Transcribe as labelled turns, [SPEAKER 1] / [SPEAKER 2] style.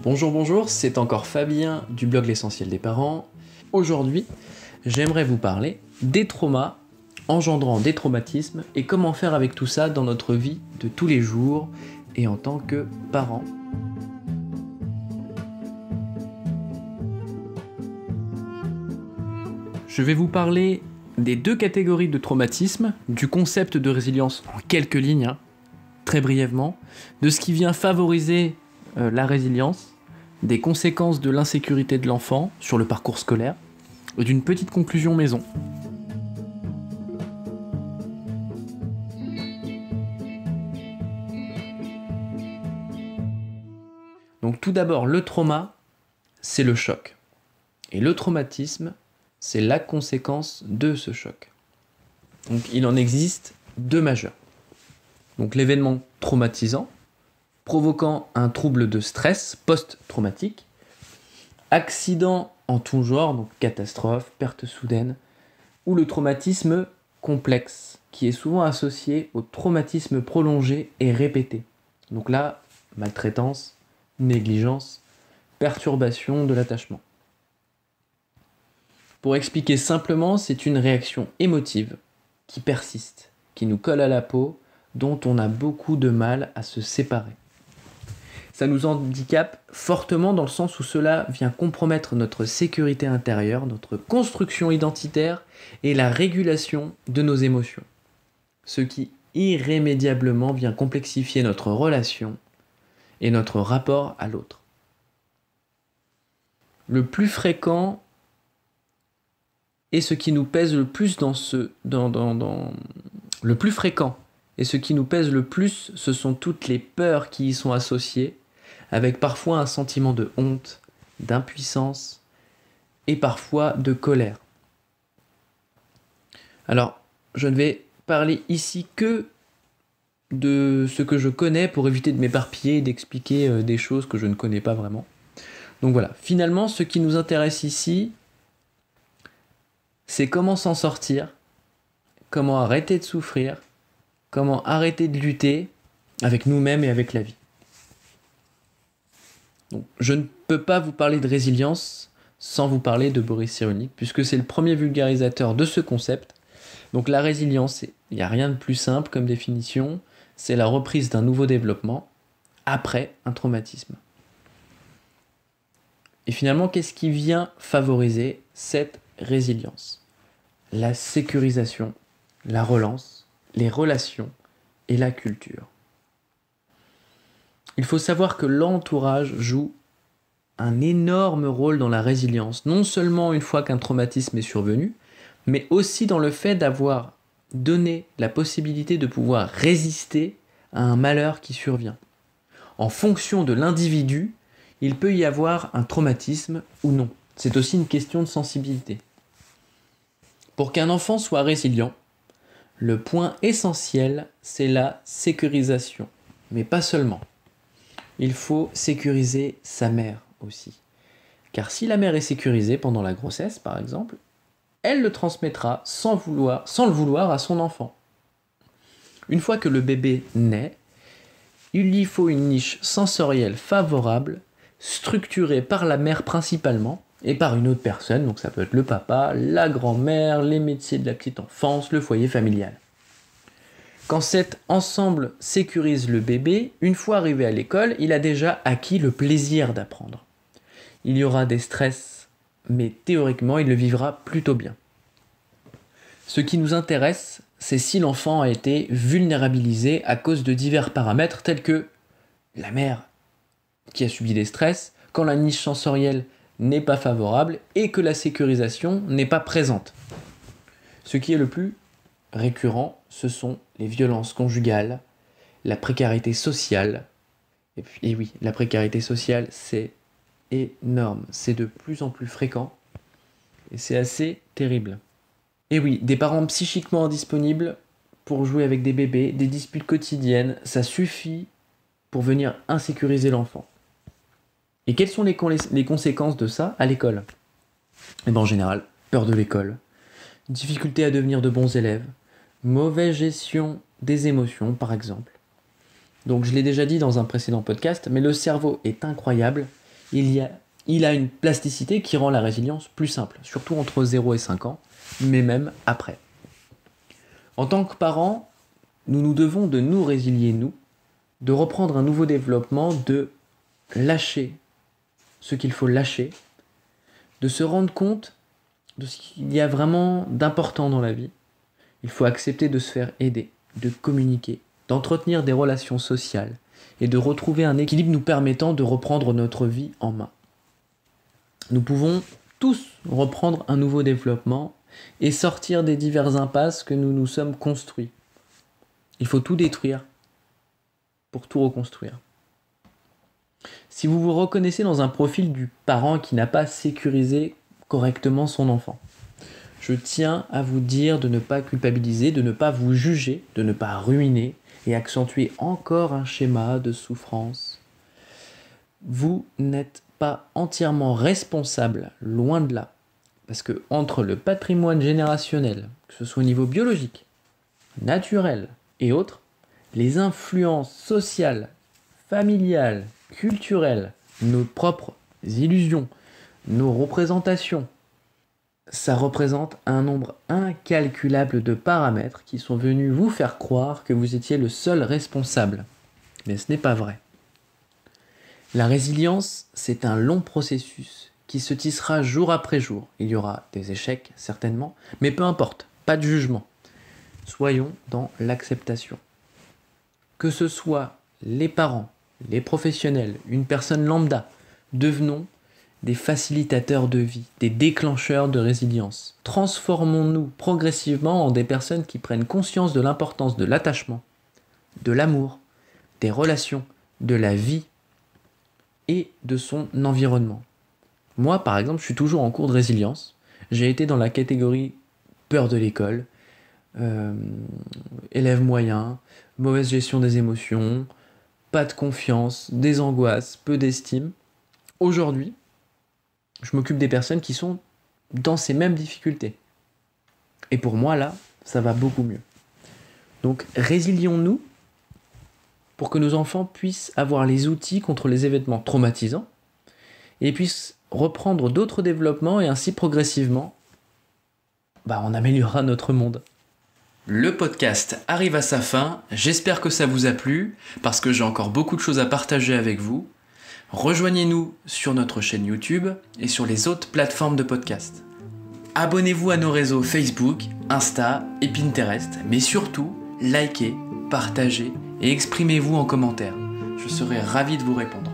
[SPEAKER 1] Bonjour, c'est encore Fabien du blog L'Essentiel des parents. Aujourd'hui, j'aimerais vous parler des traumas engendrant des traumatismes et comment faire avec tout ça dans notre vie de tous les jours et en tant que parents. Je vais vous parler des deux catégories de traumatisme, du concept de résilience en quelques lignes, très brièvement, de ce qui vient favoriser la résilience, des conséquences de l'insécurité de l'enfant sur le parcours scolaire, et d'une petite conclusion maison. Donc tout d'abord, le trauma, c'est le choc. Et le traumatisme, c'est la conséquence de ce choc. Donc il en existe deux majeurs. Donc l'événement traumatisant, provoquant un trouble de stress post-traumatique, accident en tout genre, donc catastrophe, perte soudaine, ou le traumatisme complexe, qui est souvent associé au traumatisme prolongé et répété. Donc là, maltraitance, négligence, perturbation de l'attachement. Pour expliquer simplement, c'est une réaction émotive qui persiste, qui nous colle à la peau, dont on a beaucoup de mal à se séparer. Ça nous handicape fortement dans le sens où cela vient compromettre notre sécurité intérieure, notre construction identitaire et la régulation de nos émotions. Ce qui irrémédiablement vient complexifier notre relation et notre rapport à l'autre. Le plus fréquent et ce qui nous pèse le plus le plus fréquent et ce qui nous pèse le plus, ce sont toutes les peurs qui y sont associées, avec parfois un sentiment de honte, d'impuissance et parfois de colère. Alors, je ne vais parler ici que de ce que je connais pour éviter de m'éparpiller et d'expliquer des choses que je ne connais pas vraiment. Donc voilà, finalement, ce qui nous intéresse ici, c'est comment s'en sortir, comment arrêter de souffrir, comment arrêter de lutter avec nous-mêmes et avec la vie. Donc, je ne peux pas vous parler de résilience sans vous parler de Boris Cyrulnik, puisque c'est le premier vulgarisateur de ce concept. Donc la résilience, il n'y a rien de plus simple comme définition, c'est la reprise d'un nouveau développement après un traumatisme. Et finalement, qu'est-ce qui vient favoriser cette résilience ? La sécurisation, la relance, les relations et la culture. Il faut savoir que l'entourage joue un énorme rôle dans la résilience, non seulement une fois qu'un traumatisme est survenu, mais aussi dans le fait d'avoir donné la possibilité de pouvoir résister à un malheur qui survient. En fonction de l'individu, il peut y avoir un traumatisme ou non. C'est aussi une question de sensibilité. Pour qu'un enfant soit résilient, le point essentiel, c'est la sécurisation, mais pas seulement. Il faut sécuriser sa mère aussi. Car si la mère est sécurisée pendant la grossesse, par exemple, elle le transmettra sans le vouloir à son enfant. Une fois que le bébé naît, il lui faut une niche sensorielle favorable, structurée par la mère principalement, et par une autre personne, donc ça peut être le papa, la grand-mère, les métiers de la petite enfance, le foyer familial. Quand cet ensemble sécurise le bébé, une fois arrivé à l'école, il a déjà acquis le plaisir d'apprendre. Il y aura des stress, mais théoriquement, il le vivra plutôt bien. Ce qui nous intéresse, c'est si l'enfant a été vulnérabilisé à cause de divers paramètres tels que la mère qui a subi des stress, quand la niche sensorielle n'est pas favorable et que la sécurisation n'est pas présente. Ce qui est le plus récurrent, ce sont les violences conjugales, la précarité sociale. Et oui, la précarité sociale, c'est énorme. C'est de plus en plus fréquent et c'est assez terrible. Et oui, des parents psychiquement indisponibles pour jouer avec des bébés, des disputes quotidiennes, ça suffit pour venir insécuriser l'enfant. Et quelles sont les conséquences de ça à l'école ? Eh bien, en général, peur de l'école, difficulté à devenir de bons élèves, mauvaise gestion des émotions, par exemple. Donc, je l'ai déjà dit dans un précédent podcast, mais le cerveau est incroyable. il a une plasticité qui rend la résilience plus simple, surtout entre 0 et 5 ans, mais même après. En tant que parents, nous nous devons de nous résilier, de reprendre un nouveau développement, de lâcher ce qu'il faut lâcher, de se rendre compte de ce qu'il y a vraiment d'important dans la vie. Il faut accepter de se faire aider, de communiquer, d'entretenir des relations sociales et de retrouver un équilibre nous permettant de reprendre notre vie en main. Nous pouvons tous reprendre un nouveau développement et sortir des diverses impasses que nous nous sommes construits. Il faut tout détruire pour tout reconstruire. Si vous vous reconnaissez dans un profil du parent qui n'a pas sécurisé correctement son enfant, je tiens à vous dire de ne pas culpabiliser, de ne pas vous juger, de ne pas ruiner et accentuer encore un schéma de souffrance. Vous n'êtes pas entièrement responsable, loin de là. Parce que entre le patrimoine générationnel, que ce soit au niveau biologique, naturel et autres, les influences sociales, familiales, culturelles, nos propres illusions, nos représentations, ça représente un nombre incalculable de paramètres qui sont venus vous faire croire que vous étiez le seul responsable. Mais ce n'est pas vrai. La résilience, c'est un long processus qui se tissera jour après jour. Il y aura des échecs, certainement, mais peu importe, pas de jugement. Soyons dans l'acceptation. Que ce soit les parents, les professionnels, une personne lambda, devenons des facilitateurs de vie, des déclencheurs de résilience. Transformons-nous progressivement en des personnes qui prennent conscience de l'importance de l'attachement, de l'amour, des relations, de la vie et de son environnement. Moi, par exemple, je suis toujours en cours de résilience. J'ai été dans la catégorie peur de l'école, élève moyen, mauvaise gestion des émotions, pas de confiance, des angoisses, peu d'estime. Aujourd'hui, je m'occupe des personnes qui sont dans ces mêmes difficultés. Et pour moi, là, ça va beaucoup mieux. Donc, résilions-nous pour que nos enfants puissent avoir les outils contre les événements traumatisants et puissent reprendre d'autres développements et ainsi progressivement, on améliorera notre monde. Le podcast arrive à sa fin, j'espère que ça vous a plu, parce que j'ai encore beaucoup de choses à partager avec vous. Rejoignez-nous sur notre chaîne YouTube et sur les autres plateformes de podcast. Abonnez-vous à nos réseaux Facebook, Insta et Pinterest, mais surtout, likez, partagez et exprimez-vous en commentaire. Je serai ravi de vous répondre.